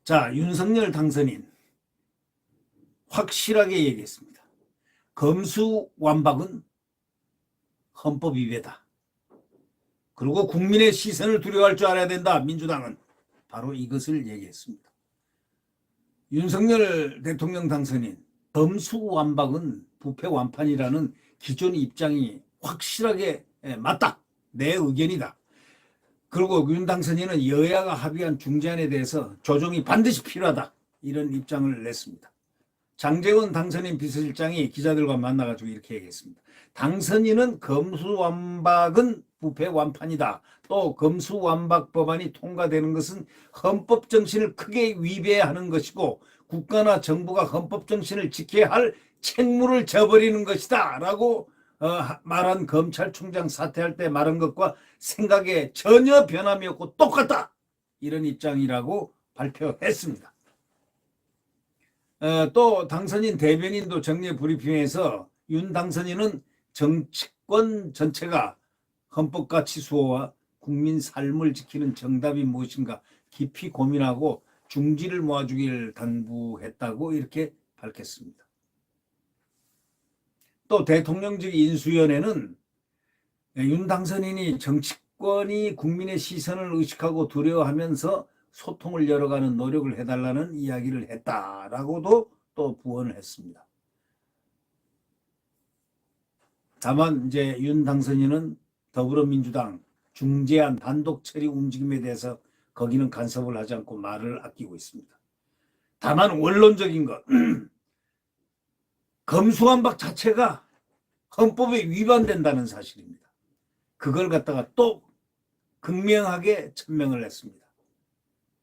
자, 윤석열 당선인 확실하게 얘기했습니다. 검수완박은 헌법 위배다. 그리고 국민의 시선을 두려워할 줄 알아야 된다. 민주당은 바로 이것을 얘기했습니다. 윤석열 대통령 당선인 검수완박은 부패완판이라는 기존 입장이 확실하게 맞다. 내 의견이다. 그리고 윤 당선인은 여야가 합의한 중재안에 대해서 조정이 반드시 필요하다. 이런 입장을 냈습니다. 장제원 당선인 비서실장이 기자들과 만나가지고 이렇게 얘기했습니다. 당선인은 검수완박은 부패완판이다. 또 검수완박 법안이 통과되는 것은 헌법 정신을 크게 위배하는 것이고 국가나 정부가 헌법 정신을 지켜야 할 책무를 져버리는 것이다. 라고 말한 검찰총장 사퇴할 때 말한 것과 생각에 전혀 변함이 없고 똑같다. 이런 입장이라고 발표했습니다. 또 당선인 대변인도 정례 브리핑에서 윤 당선인은 정치권 전체가 헌법 가치 수호와 국민 삶을 지키는 정답이 무엇인가 깊이 고민하고 중지를 모아주길 당부했다고 이렇게 밝혔습니다. 또 대통령직 인수위원회는 윤 당선인이 정치권이 국민의 시선을 의식하고 두려워하면서 소통을 열어가는 노력을 해달라는 이야기를 했다라고도 또 부언을 했습니다. 다만 이제 윤 당선인은 더불어민주당 중재안 단독 처리 움직임에 대해서 거기는 간섭을 하지 않고 말을 아끼고 있습니다. 다만 원론적인 것 검수완박 자체가 헌법에 위반된다는 사실입니다. 그걸 갖다가 또 극명하게 천명을 했습니다.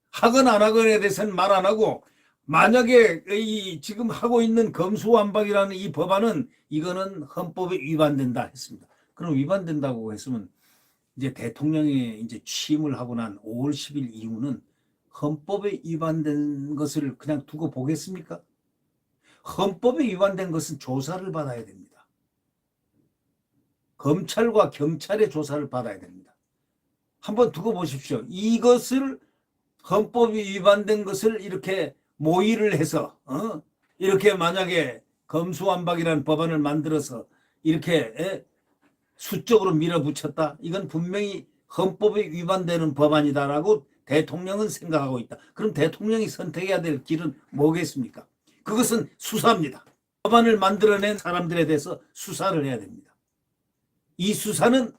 하건 안 하건에 대해서는 말 안 하고 만약에 이 지금 하고 있는 검수완박이라는 이 법안은 이거는 헌법에 위반된다 했습니다. 그럼 위반된다고 했으면 이제 대통령이 이제 취임을 하고 난 5월 10일 이후는 헌법에 위반된 것을 그냥 두고 보겠습니까? 헌법에 위반된 것은 조사를 받아야 됩니다. 검찰과 경찰의 조사를 받아야 됩니다. 한번 두고 보십시오. 이것을 헌법이 위반된 것을 이렇게 모의를 해서 이렇게 만약에 검수완박이라는 법안을 만들어서 이렇게 수적으로 밀어붙였다. 이건 분명히 헌법에 위반되는 법안이다라고 대통령은 생각하고 있다. 그럼 대통령이 선택해야 될 길은 뭐겠습니까? 그것은 수사입니다. 법안을 만들어낸 사람들에 대해서 수사를 해야 됩니다. 이 수사는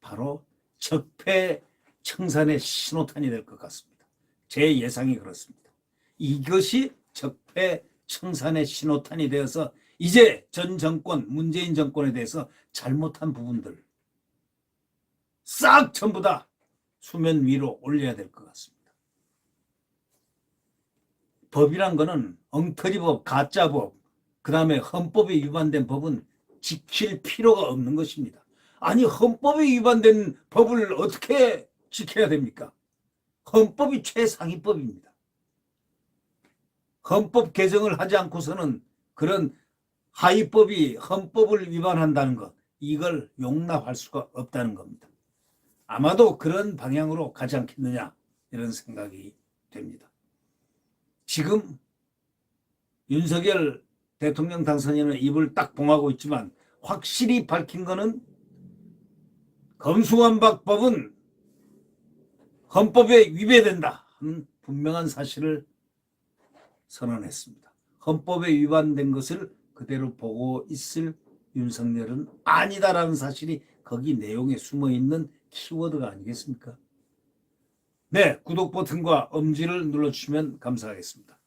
바로 적폐청산의 신호탄이 될 것 같습니다. 제 예상이 그렇습니다. 이것이 적폐청산의 신호탄이 되어서 이제 전 정권, 문재인 정권에 대해서 잘못한 부분들 싹 전부 다 수면 위로 올려야 될 것 같습니다. 법이란 거는 엉터리법, 가짜법, 그 다음에 헌법에 위반된 법은 지킬 필요가 없는 것입니다. 아니 헌법에 위반된 법을 어떻게 지켜야 됩니까? 헌법이 최상위법입니다. 헌법 개정을 하지 않고서는 그런 하위법이 헌법을 위반한다는 것, 이걸 용납할 수가 없다는 겁니다. 아마도 그런 방향으로 가지 않겠느냐 이런 생각이 됩니다. 지금 윤석열 대통령 당선인은 입을 딱 봉하고 있지만 확실히 밝힌 거는 검수완박법은 헌법에 위배된다 하는 분명한 사실을 선언했습니다. 헌법에 위반된 것을 그대로 보고 있을 윤석열은 아니다라는 사실이 거기 내용에 숨어있는 키워드가 아니겠습니까? 네, 구독 버튼과 엄지를 눌러주시면 감사하겠습니다.